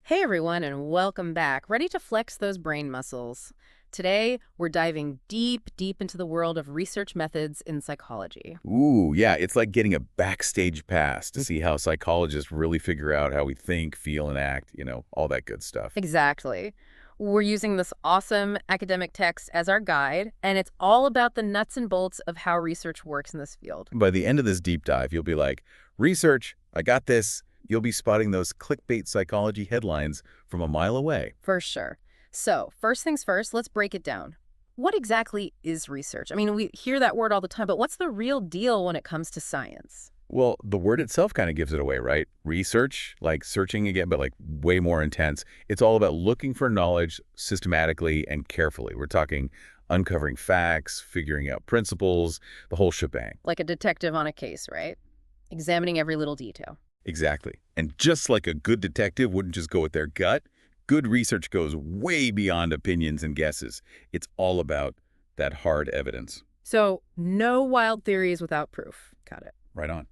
Hey everyone, and welcome back. Ready to flex those brain muscles. Today, we're diving deep, deep into the world of research methods in psychology. Ooh, yeah, it's like getting a backstage pass to see how psychologists really figure out how we think, feel, and act, all that good stuff. Exactly. We're using this awesome academic text as our guide, and it's all about the nuts and bolts of how research works in this field. By the end of this deep dive, you'll be like, research, I got this. You'll be spotting those clickbait psychology headlines from a mile away. For sure. So, first things first, let's break it down. What exactly is research? I mean, we hear that word all the time, but what's the real deal when it comes to science? Well, the word itself kind of gives it away, right? Research, like searching again, but like way more intense. It's all about looking for knowledge systematically and carefully. We're talking uncovering facts, figuring out principles, the whole shebang. Like a detective on a case, right? Examining every little detail. Exactly. And just like a good detective wouldn't just go with their gut, good research goes way beyond opinions and guesses. It's all about that hard evidence. So, no wild theories without proof. Got it. Right on.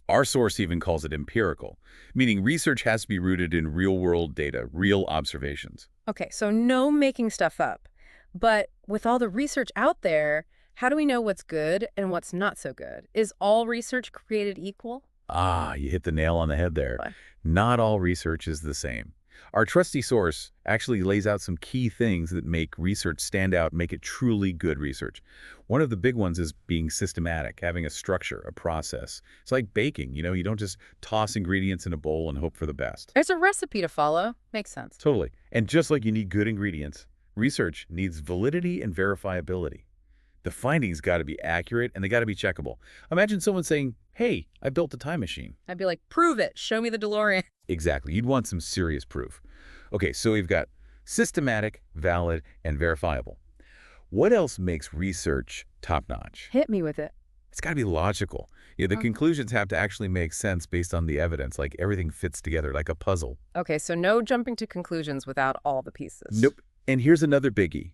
Our source even calls it empirical, meaning research has to be rooted in real-world data, real observations. Okay, so no making stuff up. But with all the research out there, how do we know what's good and what's not so good? Is all research created equal? Ah, you hit the nail on the head there. What? Not all research is the same. Our trusty source actually lays out some key things that make research stand out, make it truly good research. One of the big ones is being systematic, having a structure, a process. It's like baking, you don't just toss ingredients in a bowl and hope for the best. There's a recipe to follow. Makes sense. Totally. And just like you need good ingredients, research needs validity and verifiability. The findings got to be accurate and they got to be checkable. Imagine someone saying, hey, I built a time machine. I'd be like, prove it. Show me the DeLorean. Exactly. You'd want some serious proof. Okay, so we've got systematic, valid, and verifiable. What else makes research top-notch? Hit me with it. It's got to be logical. The conclusions have to actually make sense based on the evidence, like everything fits together like a puzzle. Okay, so no jumping to conclusions without all the pieces. Nope. And here's another biggie.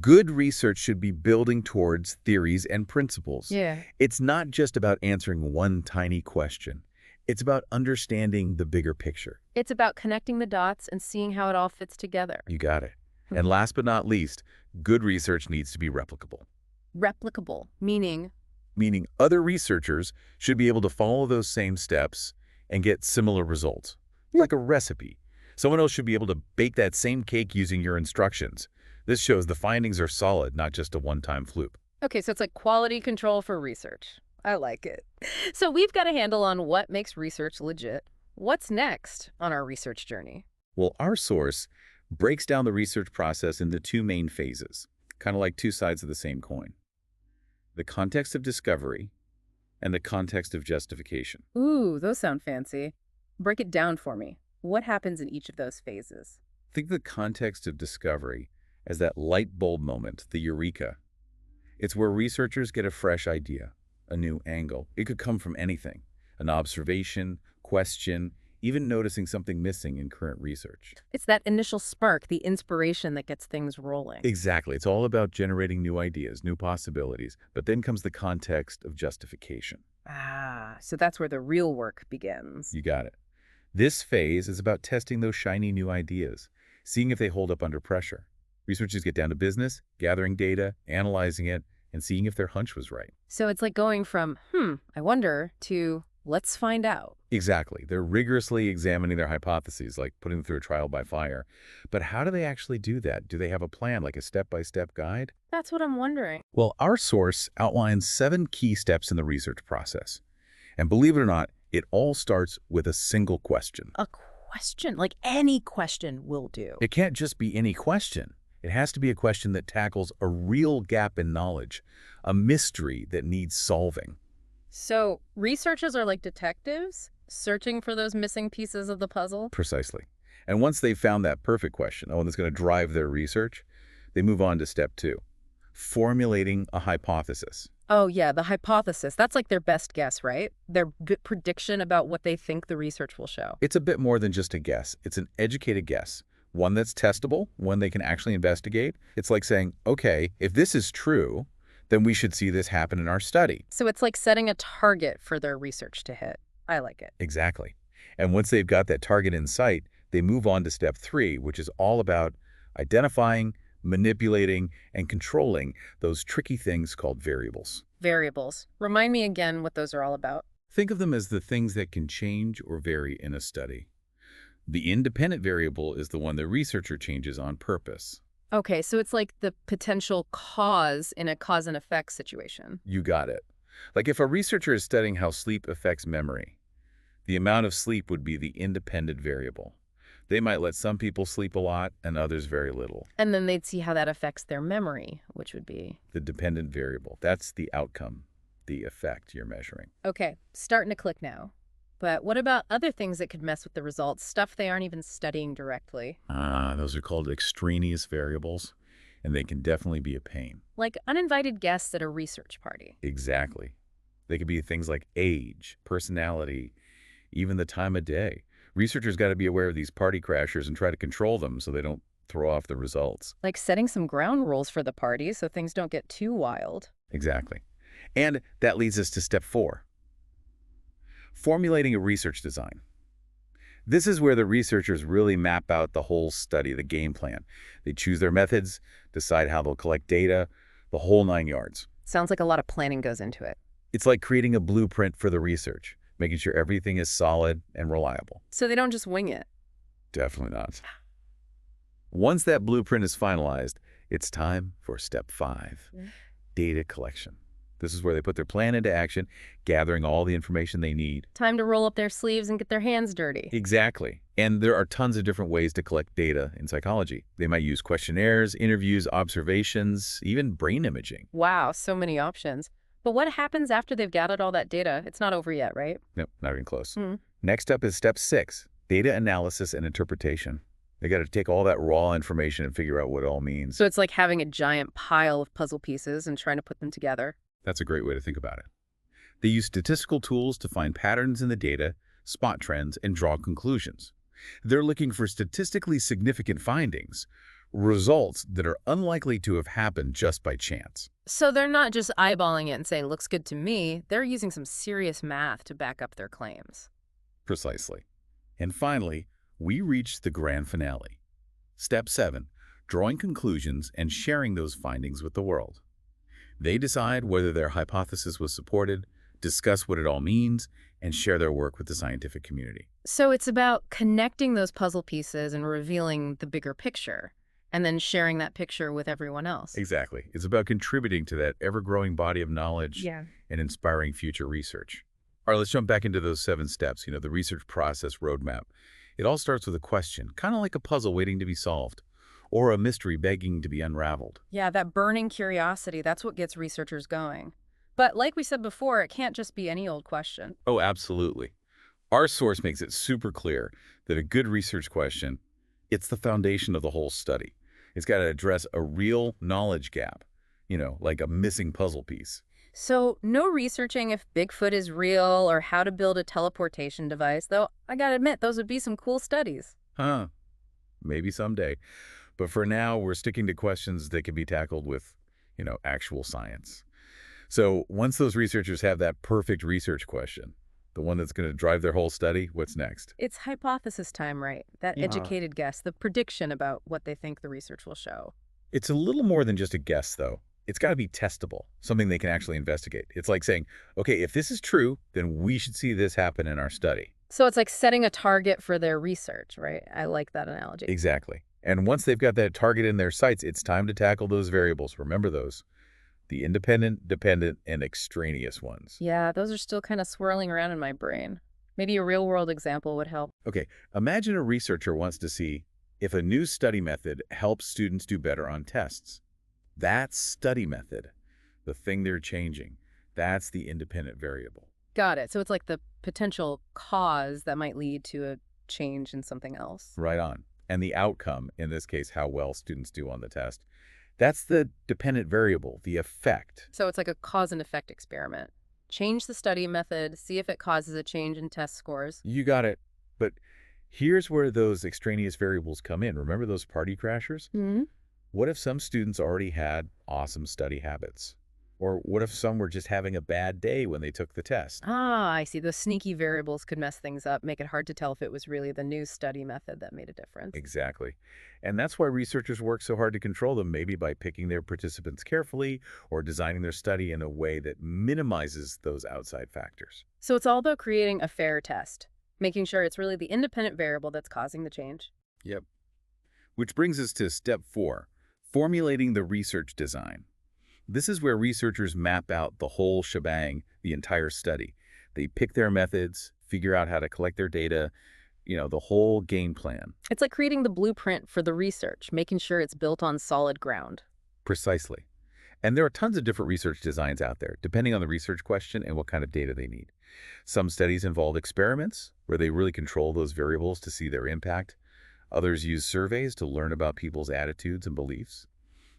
Good research should be building towards theories and principles. Yeah. It's not just about answering one tiny question. It's about understanding the bigger picture. It's about connecting the dots and seeing how it all fits together. You got it. And last but not least, good research needs to be replicable. Replicable, meaning Meaning other researchers should be able to follow those same steps and get similar results. Like a recipe. Someone else should be able to bake that same cake using your instructions. This shows the findings are solid, not just a one-time fluke. okay, so it's like quality control for research. I like it. So we've got a handle on what makes research legit. What's next on our research journey? Well, our source breaks down the research process into two main phases, kind of like two sides of the same coin. The context of discovery and the context of justification. Ooh, those sound fancy. Break it down for me. What happens in each of those phases? Think of the context of discovery as that light bulb moment, the eureka. It's where researchers get a fresh idea, a new angle. It could come from anything, an observation, question, even noticing something missing in current research. It's that initial spark, the inspiration that gets things rolling. Exactly. It's all about generating new ideas, new possibilities. But then comes the context of justification. Ah, so that's where the real work begins. You got it. This phase is about testing those shiny new ideas, seeing if they hold up under pressure. Researchers get down to business, gathering data, analyzing it, and seeing if their hunch was right. So it's like going from, I wonder, to let's find out. Exactly. They're rigorously examining their hypotheses, like putting them through a trial by fire. But how do they actually do that? Do they have a plan, like a step-by-step guide? That's what I'm wondering. Well, our source outlines 7 key steps in the research process. And believe it or not, it all starts with a single question. A question, like any question will do. It can't just be any question. It has to be a question that tackles a real gap in knowledge, a mystery that needs solving. So researchers are like detectives, searching for those missing pieces of the puzzle? Precisely. And once they've found that perfect question, the one that's going to drive their research, they move on to step 2, formulating a hypothesis. Oh, yeah, the hypothesis. That's like their best guess, right? Their prediction about what they think the research will show. It's a bit more than just a guess. It's an educated guess, one that's testable, one they can actually investigate. It's like saying, okay, if this is true, then we should see this happen in our study. So it's like setting a target for their research to hit. I like it. Exactly. And once they've got that target in sight, they move on to step 3, which is all about identifying, manipulating, and controlling those tricky things called variables. Variables. Remind me again what those are all about. Think of them as the things that can change or vary in a study. The independent variable is the one the researcher changes on purpose. Okay, so it's like the potential cause in a cause and effect situation. You got it. Like if a researcher is studying how sleep affects memory, the amount of sleep would be the independent variable. They might let some people sleep a lot and others very little. And then they'd see how that affects their memory, which would be... The dependent variable. That's the outcome, the effect you're measuring. Okay, starting to click now. But what about other things that could mess with the results, stuff they aren't even studying directly? Those are called extraneous variables, and they can definitely be a pain. Like uninvited guests at a research party. Exactly. They could be things like age, personality, even the time of day. Researchers got to be aware of these party crashers and try to control them so they don't throw off the results. Like setting some ground rules for the party so things don't get too wild. Exactly. And that leads us to step 4. Formulating a research design. This is where the researchers really map out the whole study, the game plan. They choose their methods, decide how they'll collect data, the whole 9 yards. Sounds like a lot of planning goes into it. It's like creating a blueprint for the research, making sure everything is solid and reliable. So they don't just wing it. Definitely not. Once that blueprint is finalized, it's time for step 5, data collection. This is where they put their plan into action, gathering all the information they need. Time to roll up their sleeves and get their hands dirty. Exactly. And there are tons of different ways to collect data in psychology. They might use questionnaires, interviews, observations, even brain imaging. Wow, so many options. But what happens after they've gathered all that data? It's not over yet, right? Nope, not even close. Next up is step 6, data analysis and interpretation. They got to take all that raw information and figure out what it all means. So it's like having a giant pile of puzzle pieces and trying to put them together. That's a great way to think about it. They use statistical tools to find patterns in the data, spot trends, and draw conclusions. They're looking for statistically significant findings, results that are unlikely to have happened just by chance. So they're not just eyeballing it and saying, looks good to me. They're using some serious math to back up their claims. Precisely. And finally, we reach the grand finale. Step 7, drawing conclusions and sharing those findings with the world. They decide whether their hypothesis was supported, discuss what it all means, and share their work with the scientific community. So it's about connecting those puzzle pieces and revealing the bigger picture, and then sharing that picture with everyone else. Exactly. It's about contributing to that ever-growing body of knowledge and inspiring future research. All right, let's jump back into those 7 steps, the research process roadmap. It all starts with a question, kind of like a puzzle waiting to be solved, or a mystery begging to be unraveled. Yeah, that burning curiosity, that's what gets researchers going. But like we said before, it can't just be any old question. Oh, absolutely. Our source makes it super clear that a good research question, it's the foundation of the whole study. It's got to address a real knowledge gap, like a missing puzzle piece. So no researching if Bigfoot is real or how to build a teleportation device, though I gotta admit, those would be some cool studies. Huh. Maybe someday. But for now, we're sticking to questions that can be tackled with, actual science. So once those researchers have that perfect research question, the one that's going to drive their whole study, what's next? It's hypothesis time, right? That educated guess, the prediction about what they think the research will show. It's a little more than just a guess, though. It's got to be testable, something they can actually investigate. It's like saying, okay, if this is true, then we should see this happen in our study. So it's like setting a target for their research, right? I like that analogy. Exactly. And once they've got that target in their sights, it's time to tackle those variables. Remember those. The independent, dependent, and extraneous ones. Yeah, those are still kind of swirling around in my brain. Maybe a real-world example would help. Okay, imagine a researcher wants to see if a new study method helps students do better on tests. That study method, the thing they're changing, that's the independent variable. Got it. So it's like the potential cause that might lead to a change in something else. Right on. And the outcome, in this case, how well students do on the test, that's the dependent variable, the effect. So it's like a cause and effect experiment. Change the study method, see if it causes a change in test scores. You got it. But here's where those extraneous variables come in. Remember those party crashers? Mm-hmm. What if some students already had awesome study habits? Or what if some were just having a bad day when they took the test? Ah, I see. Those sneaky variables could mess things up, make it hard to tell if it was really the new study method that made a difference. Exactly. And that's why researchers work so hard to control them, maybe by picking their participants carefully or designing their study in a way that minimizes those outside factors. So it's all about creating a fair test, making sure it's really the independent variable that's causing the change. Yep. Which brings us to step 4, formulating the research design. This is where researchers map out the whole shebang, the entire study. They pick their methods, figure out how to collect their data, the whole game plan. It's like creating the blueprint for the research, making sure it's built on solid ground. Precisely. And there are tons of different research designs out there, depending on the research question and what kind of data they need. Some studies involve experiments, where they really control those variables to see their impact. Others use surveys to learn about people's attitudes and beliefs.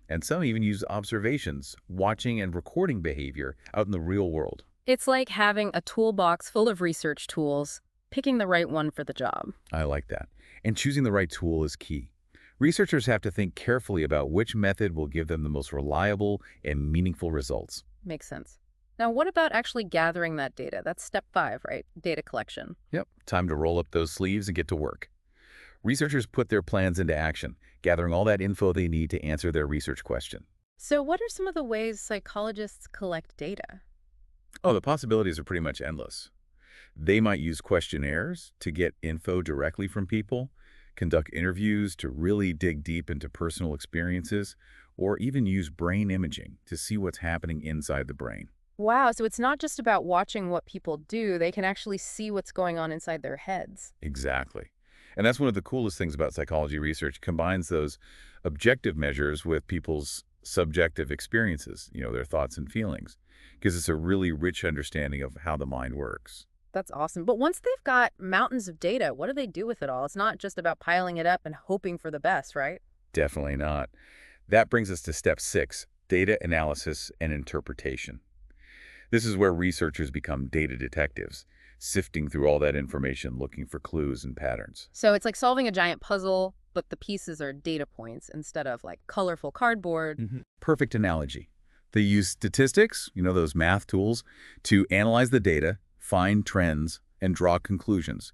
And some even use observations, watching and recording behavior out in the real world. It's like having a toolbox full of research tools, picking the right one for the job. I like that. And choosing the right tool is key. Researchers have to think carefully about which method will give them the most reliable and meaningful results. Makes sense. Now, what about actually gathering that data? That's step 5, right? Data collection. Yep, time to roll up those sleeves and get to work. Researchers put their plans into action, gathering all that info they need to answer their research question. So what are some of the ways psychologists collect data? Oh, the possibilities are pretty much endless. They might use questionnaires to get info directly from people, conduct interviews to really dig deep into personal experiences, or even use brain imaging to see what's happening inside the brain. Wow, so it's not just about watching what people do, they can actually see what's going on inside their heads. Exactly. And that's one of the coolest things about psychology research, combines those objective measures with people's subjective experiences, their thoughts and feelings, because it's a really rich understanding of how the mind works. That's awesome. But once they've got mountains of data, what do they do with it all? It's not just about piling it up and hoping for the best, right? Definitely not. That brings us to step 6, data analysis and interpretation. This is where researchers become data detectives, sifting through all that information, looking for clues and patterns. So it's like solving a giant puzzle, but the pieces are data points instead of like colorful cardboard. Perfect analogy. They use statistics, those math tools, to analyze the data, find trends, and draw conclusions.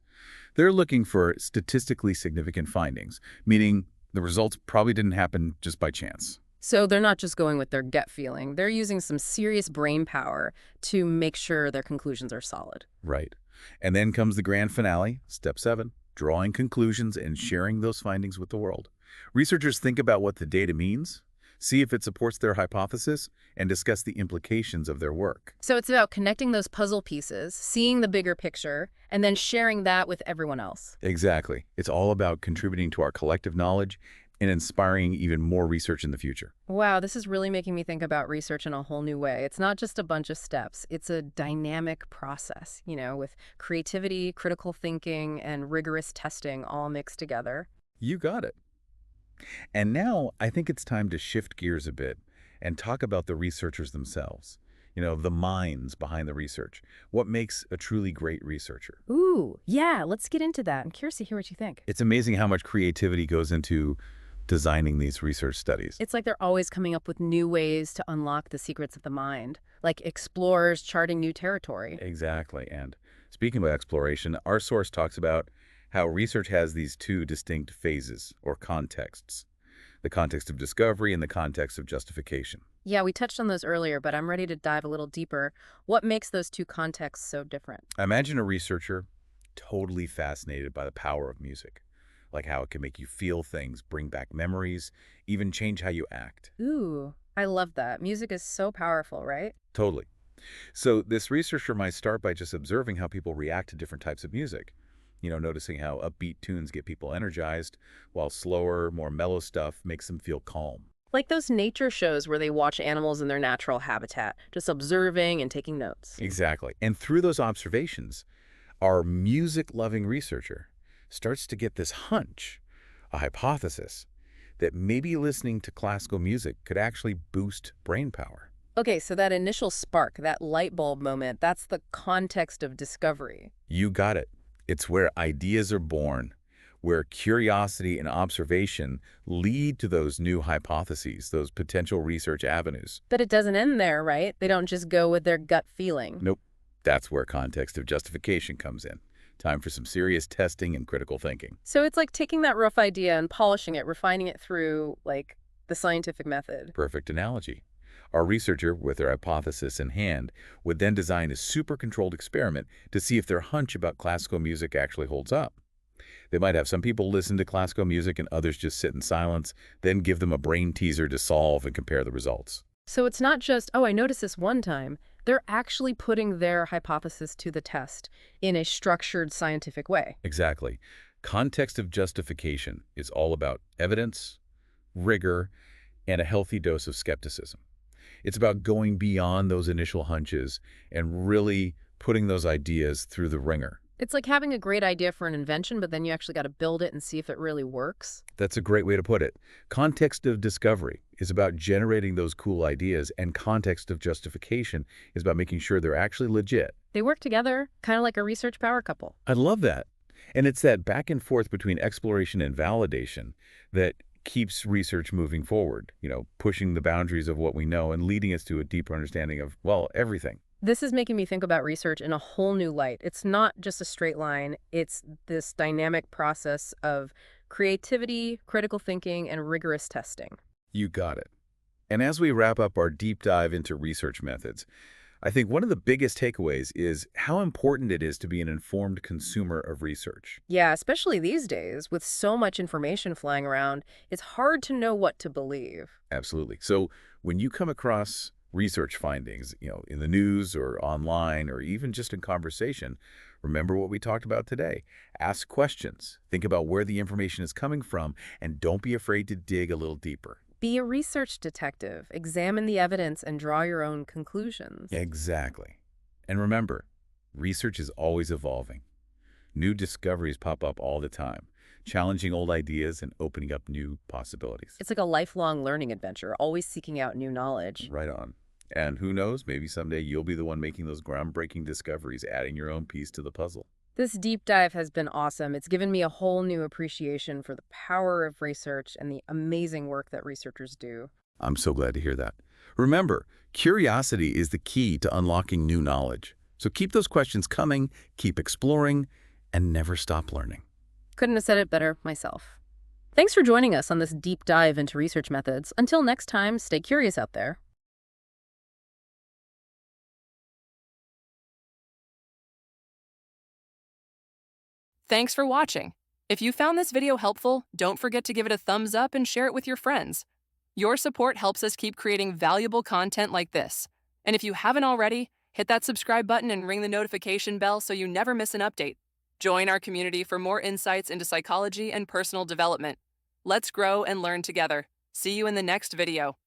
They're looking for statistically significant findings, meaning the results probably didn't happen just by chance. So they're not just going with their gut feeling. They're using some serious brain power to make sure their conclusions are solid. Right. And then comes the grand finale, step 7, drawing conclusions and sharing those findings with the world. Researchers think about what the data means, see if it supports their hypothesis, and discuss the implications of their work. So it's about connecting those puzzle pieces, seeing the bigger picture, and then sharing that with everyone else. Exactly. It's all about contributing to our collective knowledge and inspiring even more research in the future. Wow, this is really making me think about research in a whole new way. It's not just a bunch of steps. It's a dynamic process, with creativity, critical thinking, and rigorous testing all mixed together. You got it. And now I think it's time to shift gears a bit and talk about the researchers themselves. The minds behind the research. What makes a truly great researcher? Ooh, yeah, let's get into that. I'm curious to hear what you think. It's amazing how much creativity goes into designing these research studies. It's like they're always coming up with new ways to unlock the secrets of the mind, like explorers charting new territory. Exactly. And speaking of exploration, our source talks about how research has these 2 distinct phases or contexts, the context of discovery and the context of justification. Yeah, we touched on those earlier, but I'm ready to dive a little deeper. What makes those 2 contexts so different? Imagine a researcher totally fascinated by the power of music, like how it can make you feel things, bring back memories, even change how you act. Ooh, I love that. Music is so powerful, right? Totally. So this researcher might start by just observing how people react to different types of music. Noticing how upbeat tunes get people energized, while slower, more mellow stuff makes them feel calm. Like those nature shows where they watch animals in their natural habitat, just observing and taking notes. Exactly. And through those observations, our music-loving researcher starts to get this hunch, a hypothesis, that maybe listening to classical music could actually boost brain power. Okay, so that initial spark, that light bulb moment, that's the context of discovery. You got it. It's where ideas are born, where curiosity and observation lead to those new hypotheses, those potential research avenues. But it doesn't end there, right? They don't just go with their gut feeling. Nope. That's where context of justification comes in. Time for some serious testing and critical thinking. So it's like taking that rough idea and polishing it, refining it through, like, the scientific method. Perfect analogy. Our researcher, with their hypothesis in hand, would then design a super-controlled experiment to see if their hunch about classical music actually holds up. They might have some people listen to classical music and others just sit in silence, then give them a brain teaser to solve and compare the results. So it's not just, oh, I noticed this one time. They're actually putting their hypothesis to the test in a structured scientific way. Exactly. Context of justification is all about evidence, rigor, and a healthy dose of skepticism. It's about going beyond those initial hunches and really putting those ideas through the ringer. It's like having a great idea for an invention, but then you actually got to build it and see if it really works. That's a great way to put it. Context of discovery is about generating those cool ideas, and context of justification is about making sure they're actually legit. They work together, kind of like a research power couple. I love that. And it's that back and forth between exploration and validation that keeps research moving forward, pushing the boundaries of what we know and leading us to a deeper understanding of, well, everything. This is making me think about research in a whole new light. It's not just a straight line. It's this dynamic process of creativity, critical thinking, and rigorous testing. You got it. And as we wrap up our deep dive into research methods, I think one of the biggest takeaways is how important it is to be an informed consumer of research. Yeah, especially these days, with so much information flying around, it's hard to know what to believe. Absolutely. So when you come across research findings, in the news or online or even just in conversation, remember what we talked about today. Ask questions, think about where the information is coming from, and don't be afraid to dig a little deeper. Be a research detective, examine the evidence, and draw your own conclusions. Exactly. And remember, research is always evolving. New discoveries pop up all the time, challenging old ideas and opening up new possibilities. It's like a lifelong learning adventure, always seeking out new knowledge. Right on. And who knows, maybe someday you'll be the one making those groundbreaking discoveries, adding your own piece to the puzzle. This deep dive has been awesome. It's given me a whole new appreciation for the power of research and the amazing work that researchers do. I'm so glad to hear that. Remember, curiosity is the key to unlocking new knowledge. So keep those questions coming, keep exploring, and never stop learning. Couldn't have said it better myself. Thanks for joining us on this deep dive into research methods. Until next time, stay curious out there. Thanks for watching. If you found this video helpful, don't forget to give it a thumbs up and share it with your friends. Your support helps us keep creating valuable content like this. And if you haven't already, hit that subscribe button and ring the notification bell so you never miss an update. Join our community for more insights into psychology and personal development. Let's grow and learn together. See you in the next video.